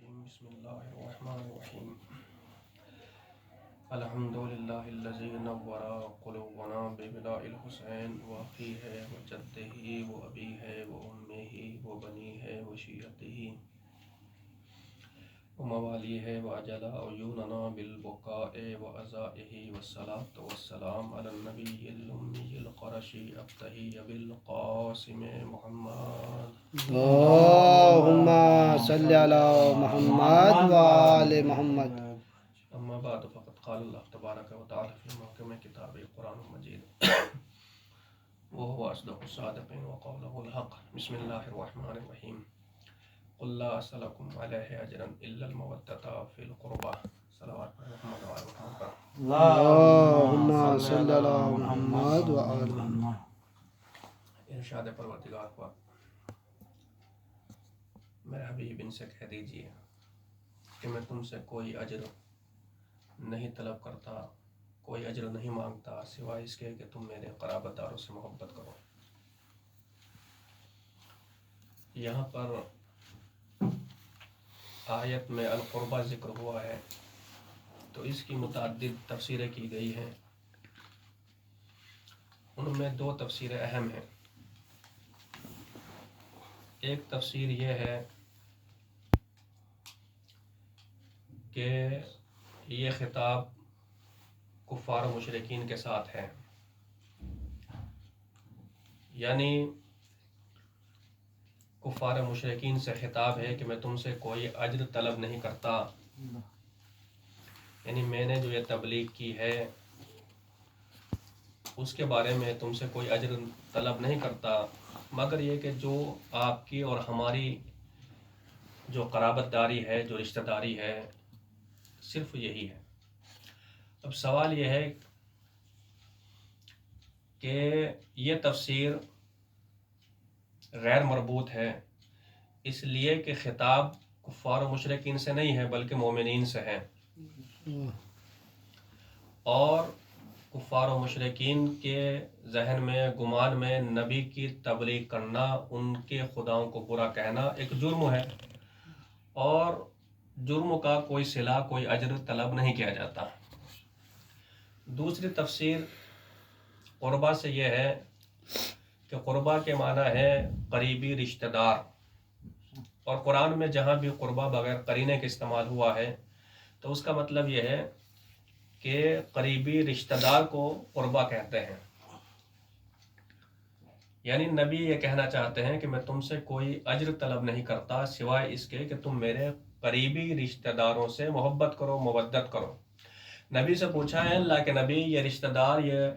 الرجيم بسم الله الرحمن الرحيم الحمد لله الذي نور قلوبنا ببلاء الحسين وأخيه وجده وأبيه وأمه وبنيه وشيعته ومواليه وأجل عيوننا بالبكاء وأزائه والصلاة والسلام على النبي الأمي القرشي الطهي بالقاسم محمد اللهم صل على محمد وآل محمد. أما بعد فقد قال الله تبارك وتعالى في محكم كتابه القرآن المجيد وهو أصدق الصادقين وقوله الحق بسم الله الرحمن الرحيم قل لا أسألكم عليه أجرا إلا المودة في القربى صلوات محمد وآل محمد. اللهم صل على محمد وآل محمد. ارشاد پروردگار کو میرے حبیب ان سے کہہ دیجئے کہ میں تم سے کوئی اجر نہیں طلب کرتا، کوئی اجر نہیں مانگتا سوائے اس کے کہ تم میرے قرابت داروں سے محبت کرو۔ یہاں پر آیت میں القربہ ذکر ہوا ہے تو اس کی متعدد تفسیریں کی گئی ہیں، ان میں دو تفسیریں اہم ہیں۔ ایک تفسیر یہ ہے کہ یہ خطاب کفار و مشرکین کے ساتھ ہے، یعنی کفار و مشرکین سے خطاب ہے کہ میں تم سے کوئی اجر طلب نہیں کرتا، یعنی میں نے جو یہ تبلیغ کی ہے اس کے بارے میں تم سے کوئی اجر طلب نہیں کرتا، مگر یہ کہ جو آپ کی اور ہماری جو قرابت داری ہے، جو رشتہ داری ہے، صرف یہی ہے۔ اب سوال یہ ہے کہ یہ تفسیر غیر مربوط ہے، اس لیے کہ خطاب کفار و مشرکین سے نہیں ہے بلکہ مومنین سے ہے، اور کفار و مشرکین کے ذہن میں گمان میں نبی کی تبلیغ کرنا، ان کے خداؤں کو برا کہنا ایک جرم ہے، اور جرم کا کوئی صلہ، کوئی اجر طلب نہیں کیا جاتا۔ دوسری تفسیر قربہ سے یہ ہے کہ قربہ کے معنی ہے قریبی رشتہ دار، اور قرآن میں جہاں بھی قربہ بغیر قرینے کے استعمال ہوا ہے تو اس کا مطلب یہ ہے کہ قریبی رشتہ دار کو قربہ کہتے ہیں، یعنی نبی یہ کہنا چاہتے ہیں کہ میں تم سے کوئی اجر طلب نہیں کرتا سوائے اس کے کہ تم میرے قریبی رشتہ داروں سے محبت کرو، مودت کرو۔ نبی سے پوچھا ہے اللہ کے نبی یہ رشتہ دار، یہ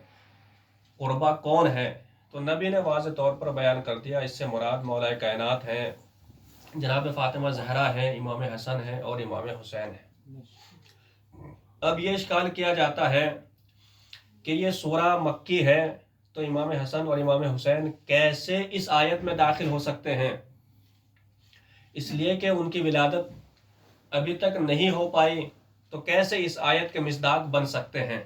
قربہ کون ہے؟ تو نبی نے واضح طور پر بیان کر دیا، اس سے مراد مولا کائنات ہیں، جناب فاطمہ زہرا ہے، امام حسن ہے اور امام حسین ہے۔ اب یہ اشکال کیا جاتا ہے کہ یہ سورہ مکی ہے تو امام حسن اور امام حسین کیسے اس آیت میں داخل ہو سکتے ہیں؟ اس لیے کہ ان کی ولادت ابھی تک نہیں ہو پائی تو کیسے اس آیت کے مصداق بن سکتے ہیں؟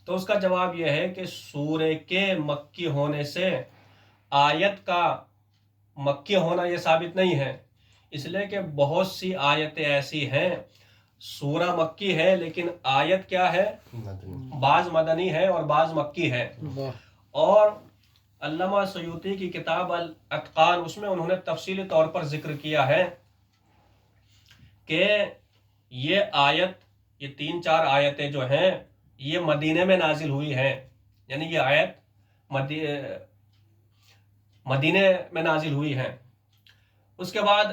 تو اس کا جواب یہ ہے کہ سورہ کے مکی ہونے سے آیت کا مکی ہونا یہ ثابت نہیں ہے، اس لیے کہ بہت سی آیتیں ایسی ہیں سورہ مکی ہے لیکن آیت کیا ہے؟ بعض مدنی ہے اور بعض مکی ہے۔ اور علامہ سیوطی کی کتاب الاتقان، اس میں انہوں نے تفصیلی طور پر ذکر کیا ہے کہ یہ آیت، یہ 3-4 آیتیں جو ہیں یہ مدینے میں نازل ہوئی ہیں، یعنی یہ آیت مدینے میں نازل ہوئی ہیں۔ اس کے بعد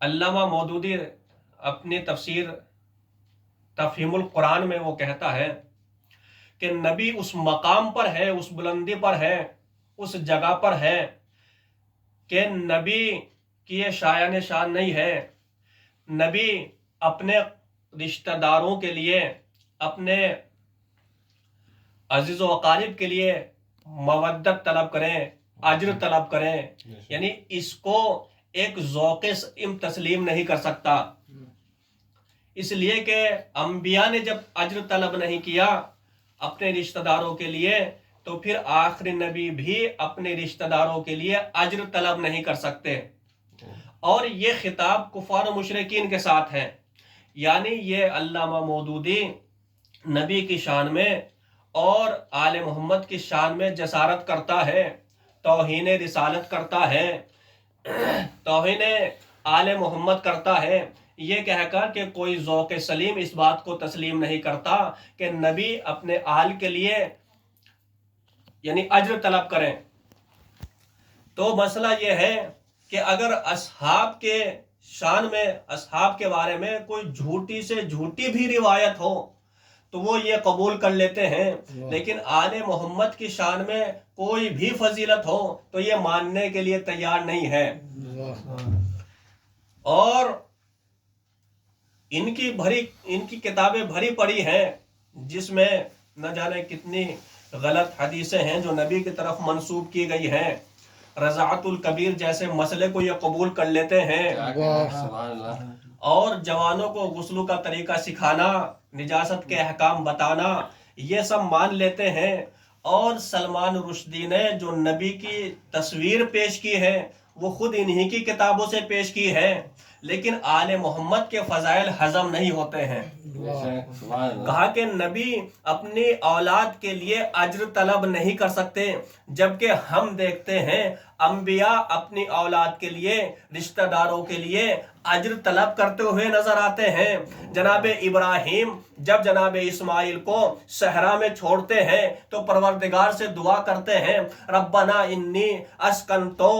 علامہ مودودی اپنی تفسیر تفہیم القرآن میں وہ کہتا ہے کہ نبی اس مقام پر ہے، اس بلندی پر ہے، اس جگہ پر ہے کہ نبی کی یہ شایان شان نہیں ہے، نبی اپنے رشتہ داروں کے لیے، اپنے عزیز و اقارب کے لیے مودت طلب کریں، اجر طلب کریں، یعنی اس کو ایک ذوق تسلیم نہیں کر سکتا، اس لیے کہ انبیاء نے جب اجر طلب نہیں کیا اپنے رشتہ داروں کے لیے تو پھر آخری نبی بھی اپنے رشتہ داروں کے لیے اجر طلب نہیں کر سکتے۔ اور یہ خطاب کفار و مشرکین کے ساتھ ہے، یعنی یہ علامہ مودودی نبی کی شان میں اور آل محمد کی شان میں جسارت کرتا ہے، توہین رسالت کرتا ہے، توہین آل محمد کرتا ہے، یہ کہہ کر کہ کوئی ذوق سلیم اس بات کو تسلیم نہیں کرتا کہ نبی اپنے آل کے لیے یعنی اجر طلب کریں۔ تو مسئلہ یہ ہے کہ اگر اصحاب کے شان میں، اصحاب کے بارے میں کوئی جھوٹی سے جھوٹی بھی روایت ہو تو وہ یہ قبول کر لیتے ہیں، لیکن آل محمد کی شان میں کوئی بھی فضیلت ہو تو یہ ماننے کے لیے تیار نہیں ہے۔ اور ان کی کتابیں بھری پڑی ہیں جس میں نہ جانے کتنی غلط حدیثیں ہیں جو نبی کی طرف منسوب کی گئی ہیں۔ رضاعت الکبیر جیسے مسئلے کو یہ قبول کر لیتے ہیں، اور جوانوں کو غسل کا طریقہ سکھانا، نجاست کے احکام بتانا، یہ سب مان لیتے ہیں۔ اور سلمان رشدی نے جو نبی کی تصویر پیش کی ہے وہ خود انہی کی کتابوں سے پیش کی ہے، لیکن آل محمد کے فضائل ہضم نہیں ہوتے ہیں۔ کہا کہ نبی اپنی اولاد کے لیے اجر طلب نہیں کر سکتے، جبکہ ہم دیکھتے ہیں انبیاء اپنی اولاد کے لیے، رشتہ داروں کے لیے اجر طلب کرتے ہوئے نظر آتے ہیں۔ جناب ابراہیم جب جناب اسماعیل کو صحرا میں چھوڑتے ہیں تو پروردگار سے دعا کرتے ہیں، ربنا انی اسکنتو،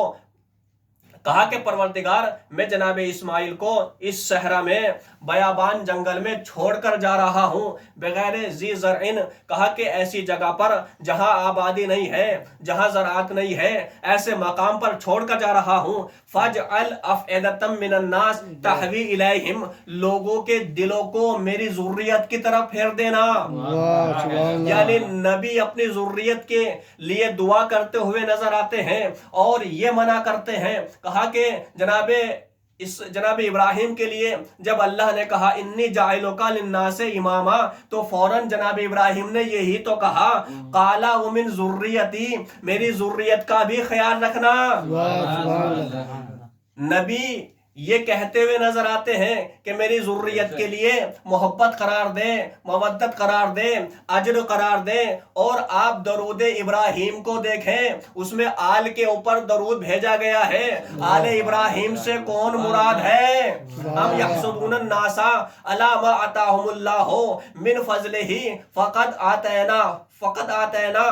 کہا کہ پروردگار میں جناب اسماعیل کو اس صحرا میں بیابان جنگل میں چھوڑ کر جا رہا ہوں بغیر ذی زرع، کہا کہ ایسی جگہ پر جہاں آبادی نہیں ہے، جہاں زراعت نہیں ہے، ایسے مقام پر چھوڑ کر جا رہا ہوں۔ فاجعل افئدۃ من الناس تہوی الیہم، لوگوں کے دلوں کو میری ذریت کی طرف پھیر دینا۔ یعنی نبی اپنی ذریت کے لیے دعا کرتے ہوئے نظر آتے ہیں اور یہ منع کرتے ہیں۔ کہا کہ جناب ابراہیم کے لیے جب اللہ نے کہا انی جاعلک للناس اماما، تو فوراً جناب ابراہیم نے یہی تو کہا، قالا ومن ذریتی، میری ذریت کا بھی خیال رکھنا۔ نبی یہ کہتے ہوئے نظر آتے ہیں کہ میری ذریت کے لیے محبت قرار دیں، مودت قرار دیں، اجر قرار دیں۔ اور آپ درود ابراہیم کو دیکھیں، اس میں آل کے اوپر درود بھیجا گیا ہے۔ آل ابراہیم سے کون مراد ہے؟ ام یحسدون الناس علی ما آتاہم اللہ من فضلہ فقد آتینا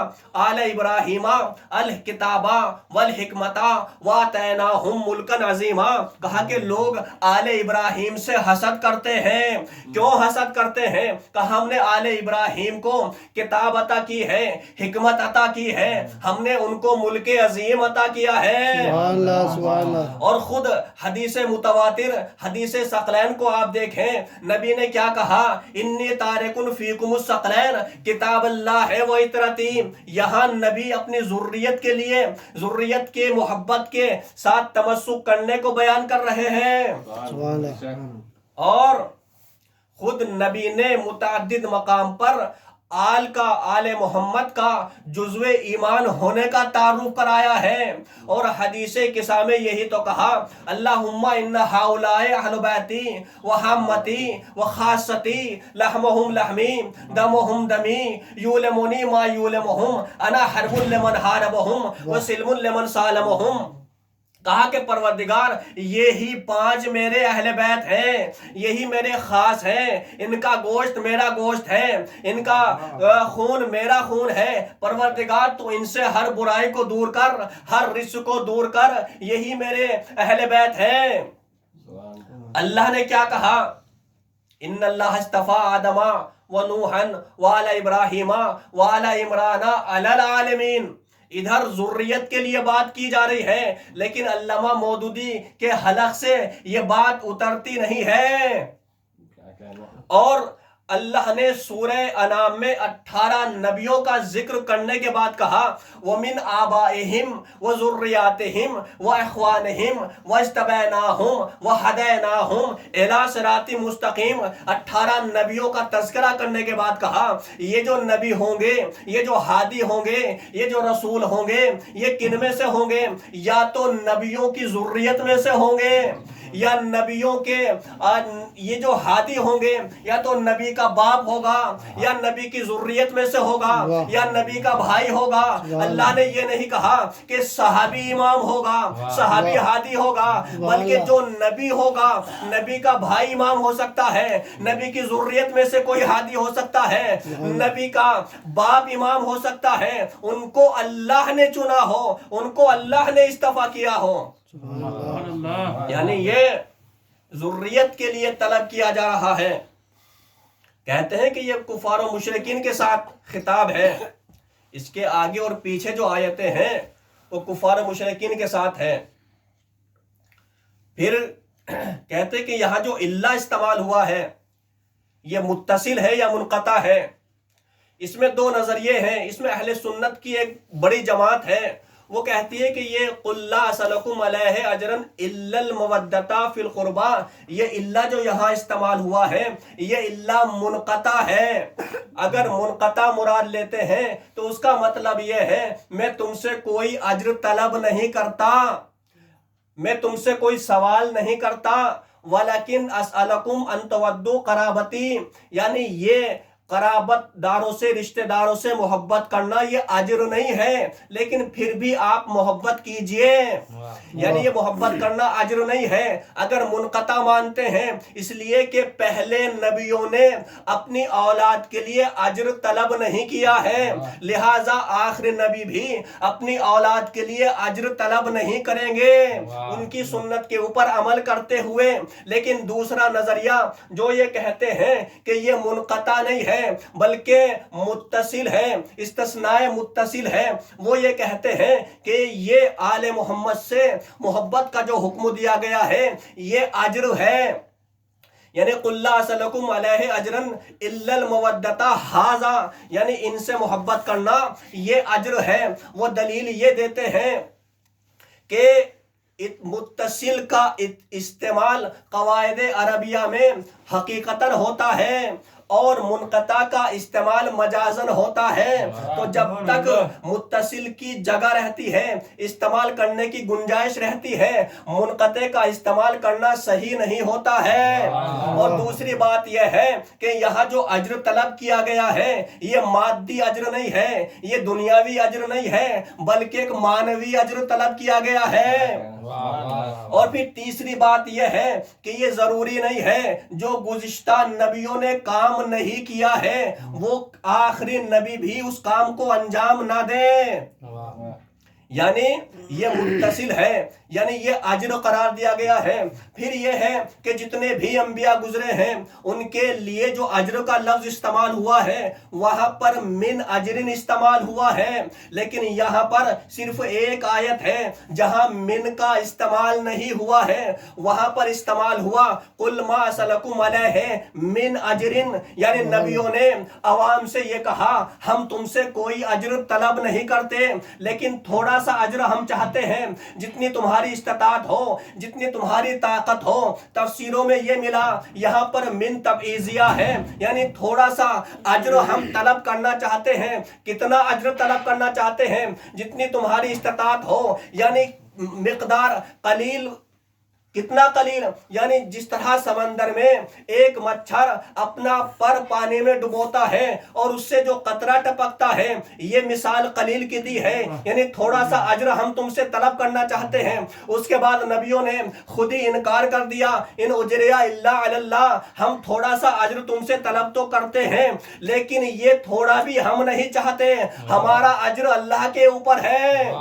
آل ابراہیم الکتاب والحکمت وآتیناہم ملکا عظیما۔ کہا کہ لوگ آل ابراہیم سے حسد کرتے ہیں۔ کیوں حسد کرتے ہیں؟ کہ ہم نے آل ابراہیم کو کتاب عطا کی ہے، حکمت عطا کی ہے، ہم نے ان کو ملک عظیم عطا کیا ہے۔ اور خود حدیث متواتر، حدیث ثقلین کو آپ دیکھیں، نبی نے کیا کہا، انی تارکن فیکم الثقلین، کتاب اللہ ہے وہ اطرتی۔ یہاں نبی اپنی ذریت کے لیے، ذریت کے محبت کے ساتھ تمسک کرنے کو بیان کر رہے ہیں۔ اور خود نبی نے متعدد مقام پر آل محمد کا جزو ایمان ہونے کا تعارف کرایا ہے۔ اور حدیث قصہ میں یہی تو کہا، اللہم ان ہؤلاء اہل بیتی وحمتی وخاصتی، لحمہم لحمی دمہم دمی، یولمونی ما یولمہم، انا حرب لمن حاربہم وسلم لمن سالمہم۔ کہا کہ پروردگار یہی 5 میرے اہل بیت ہیں، یہی میرے خاص ہیں، ان کا گوشت میرا گوشت ہے، ان کا خون میرا خون ہے۔ پروردگار تو ان سے ہر برائی کو دور کر، ہر رزق کو دور کر، یہی میرے اہل بیت ہیں۔ اللہ نے کیا کہا، ان اللہ اصطفیٰ آدم ونوحا وآل ابراہیم وآل عمران علی العالمین۔ ادھر ذریت کے لیے بات کی جا رہی ہے، لیکن علامہ مودودی کے حلق سے یہ بات اترتی نہیں ہے۔ اور اللہ نے سورہ انعام میں 18 نبیوں کا ذکر کرنے کے بعد کہا وَمِنْ آبَائِهِمْ وَذُرِّيَّاتِهِمْ وَإِخْوَانِهِمْ وَاجْتَبَيْنَاهُمْ وَهَدَيْنَاهُمْ إِلَىٰ صِرَاطٍ مُسْتَقِيمٍ۔ 18 نبیوں کا تذکرہ کرنے کے بعد کہا یہ جو نبی ہوں گے، یہ جو ہادی ہوں گے، یہ جو رسول ہوں گے، یہ کن میں سے ہوں گے؟ یا تو نبیوں کی ذریت میں سے ہوں گے، یا نبیوں کے یہ جو ہادی ہوں گے یا تو نبی کا باپ ہوگا، یا نبی کی ذریت میں سے ہوگا، یا نبی کا بھائی ہوگا۔ اللہ نے یہ نہیں کہا کہ صحابی امام ہوگا، صحابی ہادی ہوگا، بلکہ جو نبی ہوگا، نبی کا بھائی امام ہو سکتا ہے، نبی کی ذریت میں سے کوئی ہادی ہو سکتا ہے، نبی کا باپ امام ہو سکتا ہے، ان کو اللہ نے چنا ہو، ان کو اللہ نے استفا کیا ہو۔ یعنی یہ ذریت کے لیے طلب کیا جا رہا ہے۔ کہتے ہیں کہ یہ کفار و مشرکین کے ساتھ خطاب ہے، اس کے آگے اور پیچھے جو آیتیں ہیں وہ کفار و مشرکین کے ساتھ ہے۔ پھر کہتے ہیں کہ یہاں جو اللہ استعمال ہوا ہے یہ متصل ہے یا منقطع ہے؟ اس میں دو نظریے ہیں۔ اس میں اہل سنت کی ایک بڑی جماعت ہے، وہ کہتی ہے کہ یہ قُلْ لَا أَسْأَلُكُمْ عَلَيْهِ أَجْرًا إِلَّا الْمَوَدَّةَ فِي الْقُرْبَى، یہ اللہ جو یہاں استعمال ہوا ہے یہ اللہ منقطع ہے۔ اگر منقطع مراد لیتے ہیں تو اس کا مطلب یہ ہے میں تم سے کوئی اجر طلب نہیں کرتا، میں تم سے کوئی سوال نہیں کرتا۔ وَلَكِنْ أَسْأَلُكُمْ أَن تَوَدُّوا قَرَابَتِي، یعنی یہ قرابت داروں سے، رشتہ داروں سے محبت کرنا یہ اجر نہیں ہے، لیکن پھر بھی آپ محبت کیجئے۔ یعنی یہ محبت کرنا اجر نہیں ہے۔ اگر منقطع مانتے ہیں اس لیے کہ پہلے نبیوں نے اپنی اولاد کے لیے اجر طلب نہیں کیا ہے، لہٰذا آخر نبی بھی اپنی اولاد کے لیے اجر طلب نہیں کریں گے، ان کی سنت کے اوپر عمل کرتے ہوئے۔ لیکن دوسرا نظریہ جو یہ کہتے ہیں کہ یہ منقطع نہیں ہے بلکہ متصل ہے، استثناء متصل ہے، وہ یہ کہتے ہیں کہ یہ آل محمد سے محبت کا جو حکم دیا گیا ہے یہ اجر ہے۔ یعنی قُلْ لَا أَسْأَلُكُمْ عَلَيْهِ أَجْرًا إِلَّا الْمَوَدَّةَ هَذَا، یعنی ان سے محبت کرنا یہ اجر ہے۔ وہ دلیل یہ دیتے ہیں کہ متصل کا استعمال قواعد عربیہ میں حقیقتاً ہوتا ہے اور منقطع کا استعمال مجازن ہوتا ہے، تو جب تک متصل کی جگہ رہتی ہے استعمال کرنے کی گنجائش رہتی ہے، منقطع کا استعمال کرنا صحیح نہیں ہوتا ہے۔ اور دوسری بات یہ ہے کہ یہاں جو اجر طلب کیا گیا ہے یہ مادی اجر نہیں ہے، یہ دنیاوی اجر نہیں ہے، بلکہ ایک معنوی اجر طلب کیا گیا ہے۔ اور پھر تیسری بات یہ ہے کہ یہ ضروری نہیں ہے جو گزشتہ نبیوں نے کام نہیں کیا ہے وہ آخری نبی بھی اس کام کو انجام نہ دے۔ یعنی یہ متصل ہے، یعنی یہ اجر قرار دیا گیا ہے۔ پھر یہ ہے کہ جتنے بھی انبیاء گزرے ہیں ان کے لیے جو اجر کا لفظ استعمال ہوا ہے وہاں پر من اجرن استعمال ہوا ہے، لیکن یہاں پر صرف ایک آیت ہے جہاں من کا استعمال نہیں ہوا ہے، وہاں پر استعمال ہوا قُلْ مَا أَسْأَلُكُمْ عَلَيْهِ مِنْ أَجْرٍ، یعنی نبیوں نے عوام سے یہ کہا ہم تم سے کوئی اجر طلب نہیں کرتے، لیکن تھوڑا سا اجر ہم چاہتے ہیں، جتنی تمہاری استطاعت ہو، جتنی تمہاری طاقت ہو۔ تفسیروں میں یہ ملا یہاں پر من تبعیضیہ ہے، یعنی تھوڑا سا اجر ہم طلب کرنا چاہتے ہیں۔ کتنا اجر طلب کرنا چاہتے ہیں؟ جتنی تمہاری استطاعت ہو، یعنی مقدار قلیل۔ کتنا قلیل؟ یعنی جس طرح سمندر میں ایک مچھر اپنا پر پانی میں ڈبوتا ہے اور اس سے جو قطرہ ٹپکتا ہے، یہ مثال قلیل کی دی ہے، یعنی تھوڑا سا اجر ہم تم سے طلب کرنا چاہتے ہیں۔ اس کے بعد نبیوں نے خود ہی انکار کر دیا، ان اجریا الا علی اللہ، ہم تھوڑا سا اجر تم سے طلب تو کرتے ہیں لیکن یہ تھوڑا بھی ہم نہیں چاہتے، ہمارا اجر اللہ کے اوپر ہے۔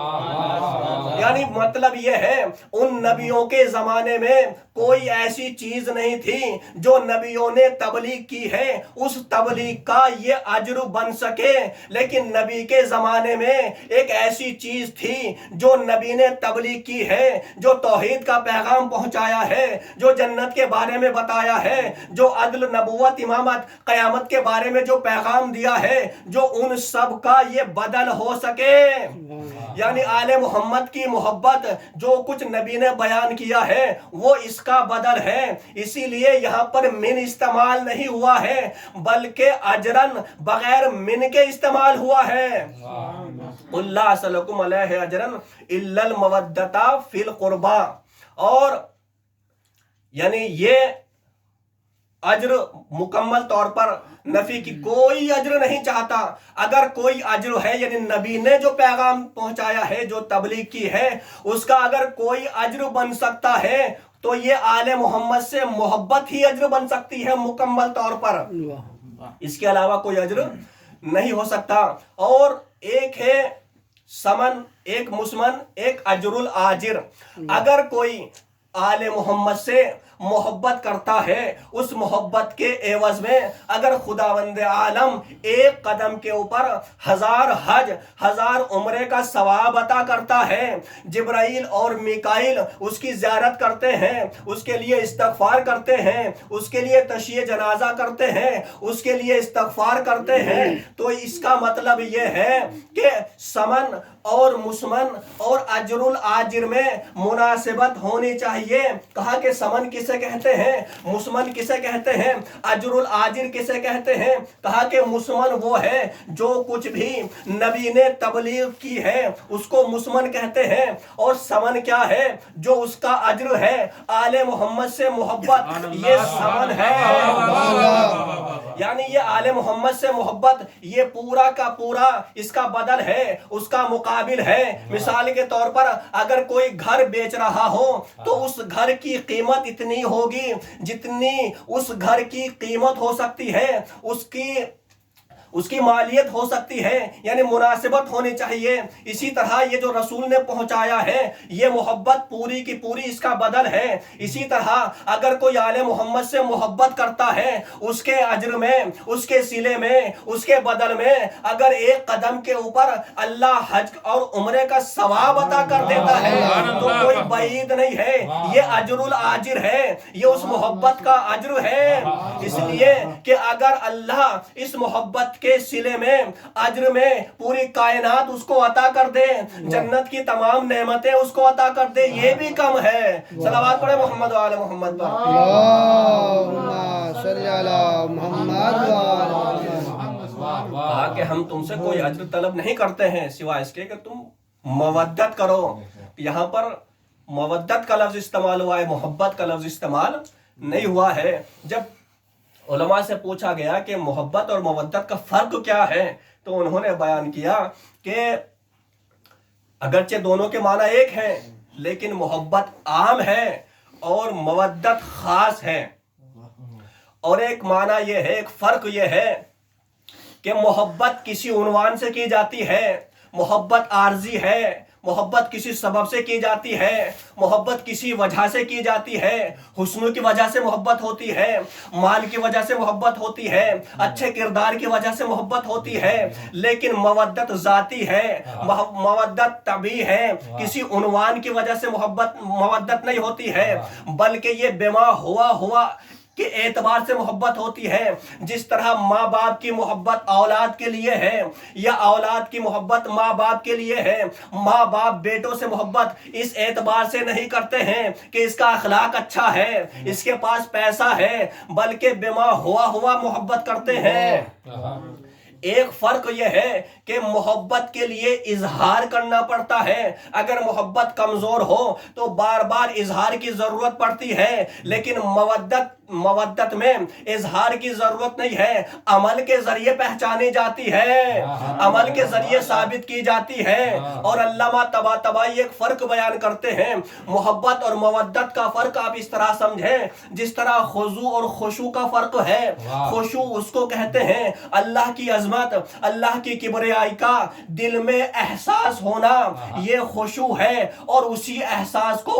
یعنی مطلب یہ ہے ان نبیوں کے زمانے میں کوئی ایسی چیز نہیں تھی جو نبیوں نے تبلیغ کی ہے اس تبلیغ کا یہ اجر بن سکے، لیکن نبی کے زمانے میں ایک ایسی چیز تھی جو نبی نے تبلیغ کی ہے، جو توحید کا پیغام پہنچایا ہے، جو جنت کے بارے میں بتایا ہے، جو عدل، نبوت، امامت، قیامت کے بارے میں جو پیغام دیا ہے، جو ان سب کا یہ بدل ہو سکے۔ یعنی آل محمد کی محبت جو کچھ نبی نے بیان کیا ہے وہ اس کا بدل ہے، اسی لیے یہاں پر من استعمال نہیں ہوا ہے بلکہ اجرن بغیر من کے استعمال ہوا ہے۔ اللہ اسلکم علیہ اجرن الا المودۃ فی القربى، اور یعنی یہ اجر مکمل طور پر نفی کی، کوئی اجر نہیں چاہتا۔ اگر کوئی اجر ہے یعنی نبی نے جو پیغام پہنچایا ہے، جو تبلیغ کی ہے، اس کا اگر کوئی اجر بن سکتا ہے تو یہ آل محمد سے محبت ہی اجر بن سکتی ہے مکمل طور پر، اس کے علاوہ کوئی اجر نہیں ہو سکتا۔ اور ایک ہے سمن، ایک مسمن، ایک اجر الاجر۔ اگر کوئی آل محمد سے محبت کرتا ہے، اس محبت کے عوض میں اگر خداوند عالم ایک قدم کے اوپر 1000 حج 1000 عمرے کا ثواب عطا کرتا ہے، جبرائیل اور میکائیل اس کی زیارت کرتے ہیں، اس کے لیے استغفار کرتے ہیں، اس کے لیے تشییع جنازہ کرتے ہیں، اس کے لیے استغفار کرتے ہیں، تو اس کا مطلب یہ ہے کہ سمن اور مسمن اور اجر الاجر میں مناسبت ہونی چاہیے۔ کہا کہ سمن کسے کہتے ہیں، مسمن کسے کہتے ہیں، اجر الاجر کسے کہتے ہیں؟ کہا کہ مسمن وہ ہے جو کچھ بھی نبی نے تبلیغ کی ہے اس کو مسمن کہتے ہیں، اور سمن کیا ہے؟ جو اس کا اجر ہے، آل محمد سے محبت، یہ سمن ہے۔ یعنی یہ آل محمد سے محبت یہ پورا کا پورا اس کا بدل ہے، اس کا مقابل ہے۔ مثال کے طور پر اگر کوئی گھر بیچ رہا ہو تو اس گھر کی قیمت اتنی ہوگی جتنی اس گھر کی قیمت ہو سکتی ہے، اس کی مالیت ہو سکتی ہے، یعنی مناسبت ہونی چاہیے۔ اسی طرح یہ جو رسول نے پہنچایا ہے یہ محبت پوری کی پوری اس کا بدل ہے۔ اسی طرح اگر کوئی آل محمد سے محبت کرتا ہے، اس کے اجر میں، اس کے صلے میں، اس کے بدل میں اگر ایک قدم کے اوپر اللہ حج اور عمرے کا ثواب عطا کر دیتا ہے تو کوئی بعید نہیں ہے، یہ اجر الاجر ہے، یہ اس محبت کا اجر ہے۔ اس لیے کہ اگر اللہ اس محبت کے صلے میں، اجر میں پوری کائنات اس کو عطا کر دے، جنت کی تمام نعمتیں اس کو عطا کر دے، یہ بھی کم ہے۔ صلوات پڑھے محمد و آل محمد پر۔ اللہم صلی علی محمد و آل محمد۔ کہا کہ ہم تم سے کوئی اجر طلب نہیں کرتے ہیں سوائے اس کے کہ تم مودت کرو۔ یہاں پر مودت کا لفظ استعمال ہوا ہے، محبت کا لفظ استعمال نہیں ہوا ہے۔ جب علماء سے پوچھا گیا کہ محبت اور مودت کا فرق کیا ہے تو انہوں نے بیان کیا کہ اگرچہ دونوں کے معنی ایک ہیں لیکن محبت عام ہے اور مودت خاص ہے۔ اور ایک معنی یہ ہے، ایک فرق یہ ہے کہ محبت کسی عنوان سے کی جاتی ہے، محبت عارضی ہے، محبت کسی سبب سے کی جاتی ہے، محبت کسی وجہ سے کی جاتی ہے، حسن کی وجہ سے محبت ہوتی ہے، مال کی وجہ سے محبت ہوتی ہے، اچھے کردار کی وجہ سے محبت ہوتی ہے، لیکن مودت ذاتی ہے، مودت طبعی ہے، کسی عنوان کی وجہ سے مودت نہیں ہوتی ہے، بلکہ یہ بما ہوا کے اعتبار سے محبت ہوتی ہے۔ جس طرح ماں باپ کی محبت اولاد کے لیے ہے یا اولاد کی محبت ماں باپ کے لیے ہے، ماں باپ بیٹوں سے محبت اس اعتبار سے نہیں کرتے ہیں کہ اس کا اخلاق اچھا ہے، اس کے پاس پیسہ ہے، بلکہ بما ہوا محبت کرتے ہیں۔ ایک فرق یہ ہے کہ محبت کے لیے اظہار کرنا پڑتا ہے، اگر محبت کمزور ہو تو بار بار اظہار کی ضرورت پڑتی ہے، لیکن مودت میں اظہار کی ضرورت نہیں ہے، عمل کے ذریعے پہچانی جاتی ہے، عمل کے ذریعے ثابت کی جاتی ہے۔ اور علامہ طباطبائی ایک فرق بیان کرتے ہیں، محبت اور مودت کا فرق آپ اس طرح سمجھیں جس طرح خضوع اور خشوع کا فرق ہے۔ خشوع اس کو کہتے ہیں اللہ کی عظمت، اللہ کی کبریائی کا دل میں احساس ہونا، یہ خشوع ہے، اور اسی احساس کو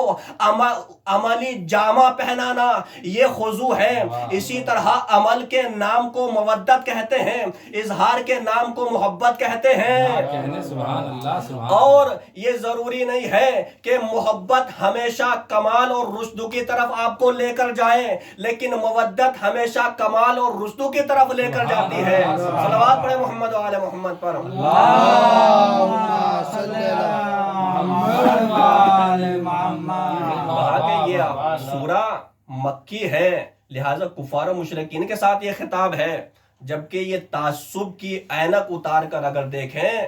عملی جامہ پہنانا یہ خضوع ہے۔ اسی طرح عمل کے نام کو مودت کہتے ہیں، اظہار کے نام کو محبت کہتے ہیں۔ سبحان اللہ۔ اور یہ ضروری نہیں ہے کہ محبت ہمیشہ کمال اور رشد کی طرف آپ کو لے کر جائے، لیکن مودت ہمیشہ کمال اور رشد کی طرف لے کر جاتی ہے۔ صلوات پڑھیں محمد و آل محمد پر۔ کہا کہ یہ سورہ مکی ہے، لہٰذا کفار و مشرکین کے ساتھ یہ خطاب ہے، جبکہ یہ تعصب کی اینک اتار کر اگر دیکھیں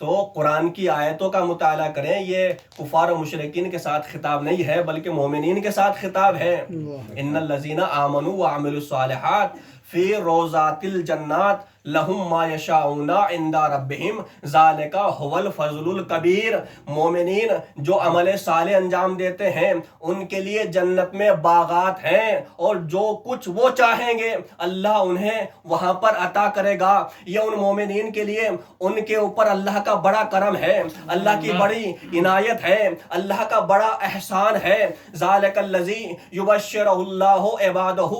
تو قرآن کی آیتوں کا مطالعہ کریں، یہ کفار و مشرکین کے ساتھ خطاب نہیں ہے بلکہ مومنین کے ساتھ خطاب ہے۔ ان الذین آمنوا وعملوا الصالحات فی روضات الجنات لہم ما یشاؤون عند ربہم ذالک ھو الفضل الکبیر۔ مومنین جو عمل صالح انجام دیتے ہیں ان کے لیے جنت میں باغات ہیں، اور جو کچھ وہ چاہیں گے اللہ انہیں وہاں پر عطا کرے گا۔ یہ ان مومنین کے لیے ان کے اوپر اللہ کا بڑا کرم ہے، اللہ کی بڑی عنایت ہے، اللہ کا بڑا احسان ہے۔ ذالک الذی یبشرہ اللہ عبادہ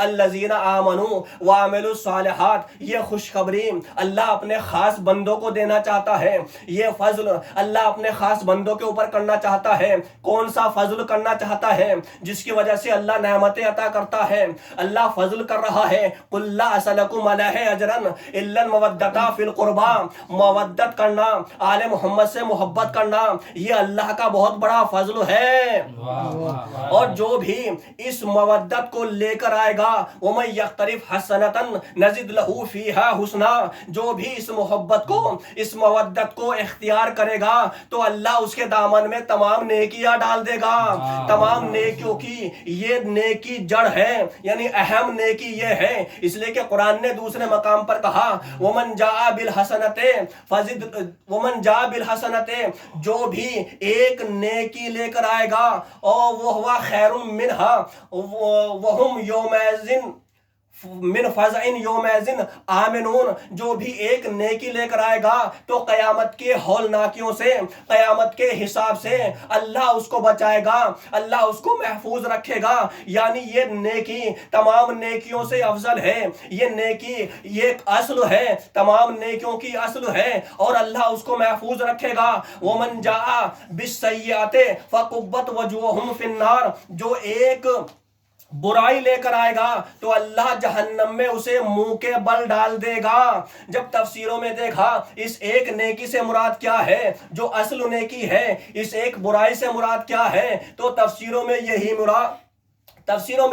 الذین آمنوا وعملوا الصالحات، یہ خوشخبری اللہ اپنے خاص بندوں کو دینا چاہتا ہے، یہ فضل اللہ اپنے خاص بندوں کے اوپر کرنا چاہتا ہے۔ کون سا فضل کرنا چاہتا ہے؟ جس کی وجہ سے اللہ نعمتیں عطا کرتا ہے، اللہ فضل کر رہا ہے۔ قل لا اسألکم علیہ اجرا الا المودۃ فی القربى، مودت کرنا، آل محمد سے محبت کرنا، یہ اللہ کا بہت بڑا فضل ہے۔ اور جو بھی اس مودت کو لے کر آئے گا وَمَن يَقْتَرِفْ حَسَنَةً نَزِدْ لَهُ فِيهَا حُسْنًا، جو بھی اس محبت کو، اس مودت کو اختیار کرے گا تو اللہ اس کے دامن میں تمام نیکیاں ڈال دے گا۔ تمام نیکیوں کی یہ نیکی جڑ ہے، یعنی اہم نیکی یہ ہے، اس لیے کہ قرآن نے دوسرے مقام پر کہا وَمَن جَاءَ بِالْحَسَنَةِ فَزِدْ وَمَن جَاءَ بِالْحَسَنَةِ، جو بھی ایک نیکی لے کر آئے گا اور وہ خیر منہا وہم یومئذ من فزع یومئذ آمنون، جو بھی ایک نیکی لے کر آئے گا تو قیامت کے ہولناکیوں سے، قیامت کے حساب سے اللہ اس کو بچائے گا، اللہ اس کو محفوظ رکھے گا۔ یعنی یہ نیکی تمام نیکیوں سے افضل ہے، یہ نیکی یہ ایک اصل ہے، تمام نیکیوں کی اصل ہے، اور اللہ اس کو محفوظ رکھے گا۔ وَمَن جَاءَ بِالسَّيِّئَةِ فَكُبَّتْ وَجُوهُهُمْ فِي النَّارِ، جو ایک برائی لے کر آئے گا تو اللہ جہنم میں اسے منہ کے بل ڈال دے گا۔ جب تفسیروں میں دیکھا اس ایک نیکی سے مراد کیا ہے جو اصل نیکی ہے، اس ایک برائی سے مراد کیا ہے، تو تفسیروں میں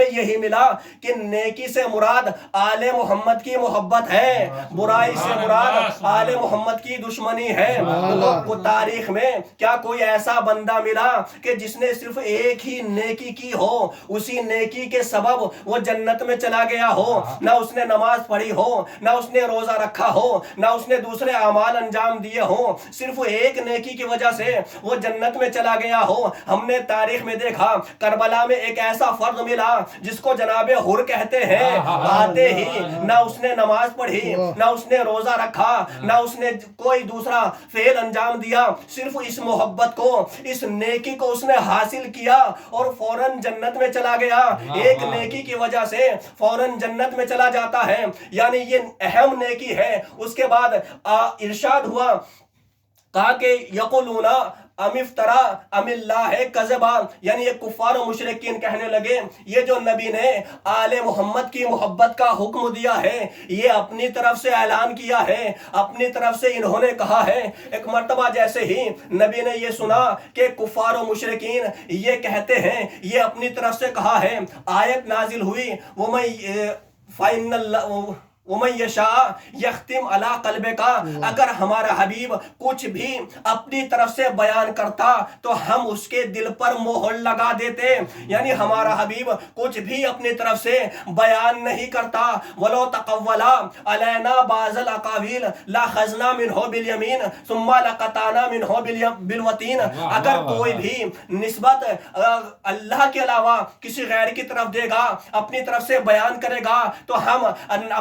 یہی ملا کہ نیکی سے مراد آل محمد کی محبت ہے، برائی سے مراد آل محمد کی دشمنی ہے۔ تو تاریخ میں کیا کوئی ایسا بندہ ملا کہ جس نے صرف ایک ہی نیکی کی ہو، اسی نیکی کے سبب وہ جنت میں چلا گیا ہو، نہ اس نے نماز پڑھی ہو، نہ اس نے روزہ رکھا ہو، نہ اس نے دوسرے اعمال انجام دیے ہوں، صرف ایک نیکی کی وجہ سے وہ جنت میں چلا گیا ہو؟ ہم نے تاریخ میں دیکھا کربلا میں ایک ایسا فرد ملا جس کو جناب حر کہتے ہیں، آتے ہی نہ اس نے نماز پڑھی، نہ اس نے روزہ رکھا، نہ اس نے کوئی دوسرا فعل انجام دیا، صرف اس محبت کو، اس نیکی کو اس نے حاصل کیا اور فوراً جنت میں چلا گیا۔ ایک نیکی کی وجہ سے فوراً جنت میں چلا جاتا ہے، یعنی یہ اہم نیکی ہے۔ اس کے بعد ارشاد ہوا، کہا کہ یقولون ام افترا ام اللہ کذبا، یعنی یہ کفار و مشرکین کہنے لگے یہ جو نبی نے آل محمد کی محبت کا حکم دیا ہے یہ اپنی طرف سے اعلان کیا ہے، اپنی طرف سے انہوں نے کہا ہے۔ ایک مرتبہ جیسے ہی نبی نے یہ سنا کہ کفار و مشرکین یہ کہتے ہیں، یہ اپنی طرف سے کہا ہے، آیت نازل ہوئی وَمَن یشاء یختم علی قلبک، اگر ہمارا حبیب کچھ بھی اپنی طرف سے بیان کرتا تو ہم اس کے دل پر مہر لگا دیتے. یعنی ہمارا حبیب کچھ بھی اپنی طرف سے بیان نہیں کرتا. وَلَوْ تَقَوَّلَ عَلَيْنَا بَعْضَ الْأَقَاوِيلِ لَأَخَذْنَا مِنْهُ بِالْيَمِينِ ثُمَّ لَقَطَعْنَا مِنْهُ بِالْوَتِينِ. اگر کوئی بھی نسبت اللہ کے علاوہ کسی غیر کی طرف دے گا، اپنی طرف سے بیان کرے گا، تو ہم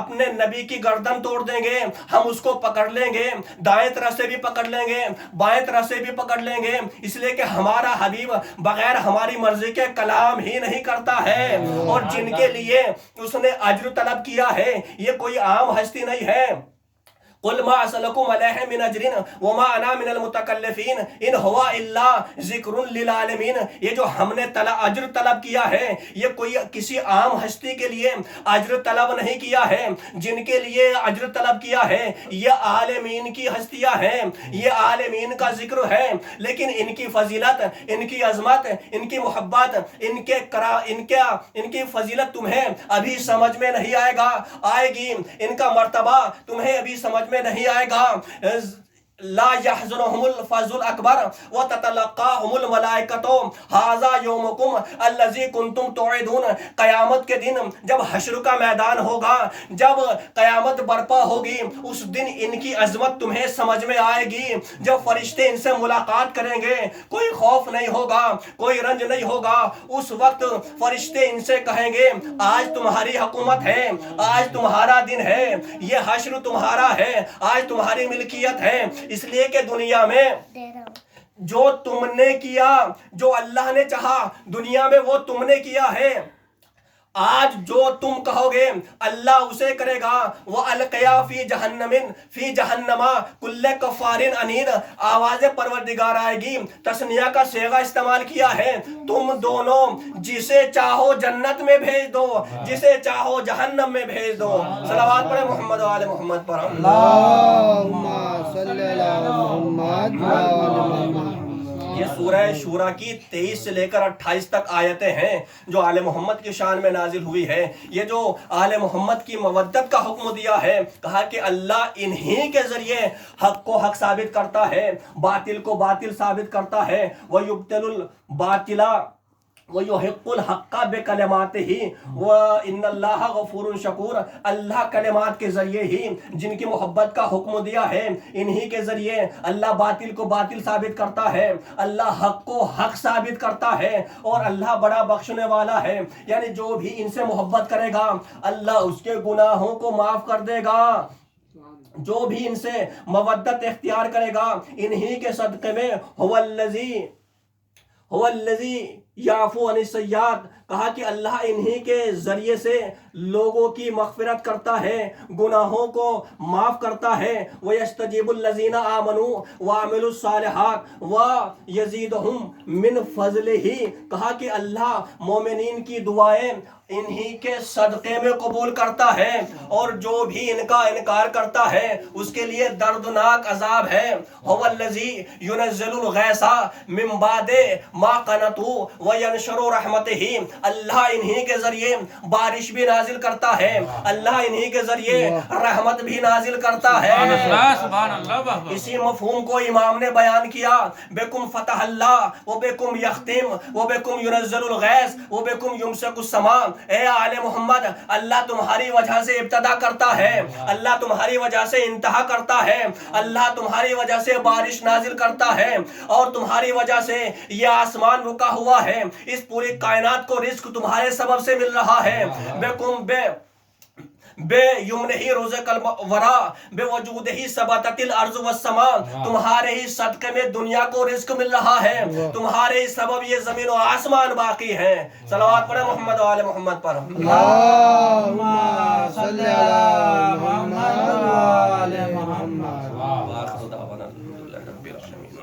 اپنے نبی کی گردن توڑ دیں گے. ہم اس کو پکڑ لیں گے، دائیں طرف سے بھی پکڑ لیں گے، بائیں طرف سے بھی پکڑ لیں گے. اس لیے کہ ہمارا حبیب بغیر ہماری مرضی کے کلام ہی نہیں کرتا ہے. اور جن کے لیے اس نے اجر طلب کیا ہے یہ کوئی عام ہستی نہیں ہے. قل ما اسألكم علیہ من اجر وما انا من المتکلفین ان هو الا ذکر للعالمین. یہ جو ہم نے اجر طلب کیا ہے یہ کوئی کسی عام ہستی کے لیے اجر طلب نہیں کیا ہے. جن کے لیے اجر طلب کیا ہے یہ عالمین کی ہستیاں ہیں، یہ عالمین کا ذکر ہے. لیکن ان کی فضیلت، ان کی عظمت، ان کی محبت، ان کی فضیلت تمہیں ابھی سمجھ میں نہیں آئے گا، آئے گی. ان کا مرتبہ تمہیں ابھی سمجھ میں نہیں آئے گا. لا يحزنهم الفزع الاکبر وتتلقاهم الملائکۃ ھذا یومکم الذی کنتم توعدون. قیامت کے دن جب حشر کا میدان ہوگا، جب قیامت برپا ہوگی، اس دن ان کی عظمت تمہیں سمجھ میں آئے گی. جب فرشتے ان سے ملاقات کریں گے کوئی خوف نہیں ہوگا، کوئی رنج نہیں ہوگا. اس وقت فرشتے ان سے کہیں گے آج تمہاری حکومت ہے، آج تمہارا دن ہے، یہ حشر تمہارا ہے، آج تمہاری ملکیت ہے. اس لیے کہ دنیا میں جو تم نے کیا، جو اللہ نے چاہا دنیا میں وہ تم نے کیا ہے. آج جو تم کہو گے اللہ اسے کرے گا. وَأَلْقِيَا فِي جَهَنَّمَ كُلَّ كَفَّارٍ عَنِيدٍ. آواز پروردگار آئے گی، تثنیہ کا صیغہ استعمال کیا ہے. تم دونوں جسے چاہو جنت میں بھیج دو، جسے چاہو جہنم میں بھیج دو. صلوات پڑھے محمد و آل محمد پر. اللہم صلی علی محمد و آل محمد. یہ سورہ شورى کی 23 سے لے کر 28 تک آیتیں ہیں جو آل محمد کی شان میں نازل ہوئی ہے. یہ جو آل محمد کی مودت کا حکم دیا ہے، کہا کہ اللہ انہی کے ذریعے حق کو حق ثابت کرتا ہے، باطل کو باطل ثابت کرتا ہے. وَيُبْتِلُ الْبَاطِلَ وَيُحِقُّ الْحَقَّ بِكَلِمَاتِهِ وَإِنَّ اللَّهَ غَفُورٌ شَكُورٌ. اللہ کلمات کے ذریعے ہی جن کی محبت کا حکم دیا ہے، انہی کے ذریعے اللہ باطل کو باطل ثابت کرتا ہے، اللہ حق کو حق ثابت کرتا ہے، اور اللہ بڑا بخشنے والا ہے. یعنی جو بھی ان سے محبت کرے گا اللہ اس کے گناہوں کو معاف کر دے گا. جو بھی ان سے مودت اختیار کرے گا انہی کے صدقے میں هو الذی یعفو عن السیئات. کہا کہ اللہ انہی کے ذریعے سے لوگوں کی مغفرت کرتا ہے، گناہوں کو معاف کرتا ہے. وَيَسْتَجِيبُ الَّذِينَ آمَنُوا وَعَمِلُوا الصَّالِحَاتِ وَيَزِيدُهُم مِّن فَضْلِهِ. کہا کہ اللہ مومنین کی دعائیں انہی کے صدقے میں قبول کرتا ہے، اور جو بھی ان کا انکار کرتا ہے اس کے لیے دردناک عذاب ہے. هو الذی ينزل الغیث من بعد ما قنطوا وینشر رحمتہ. اللہ انہی کے ذریعے بارش بھی نازل کرتا ہے، اللہ انہی کے ذریعے رحمت بھی نازل کرتا ہے. اسی مفہوم کو امام نے بیان کیا. بکم فتح اللہ وبکم یختم وبکم ينزل الغیث وبکم یمسک السماء. اے آل محمد، اللہ تمہاری وجہ سے ابتدا کرتا ہے، اللہ تمہاری وجہ سے انتہا کرتا ہے، اللہ تمہاری وجہ سے بارش نازل کرتا ہے، اور تمہاری وجہ سے یہ آسمان رکا ہوا ہے. اس پوری کائنات کو رزق تمہارے سبب سے مل رہا ہے. بے یمنہی رزق الورا بے وجودہ ثبتت الارض والسماء. تمہارے ہی صدقے میں دنیا کو رزق مل رہا ہے، تمہارے ہی سبب یہ زمین و آسمان باقی ہے. صلوات پڑھے محمد و آل محمد پر. اللہم صلی علی محمد و آل محمد. وآخر دعوانا الحمدللہ رب العالمین.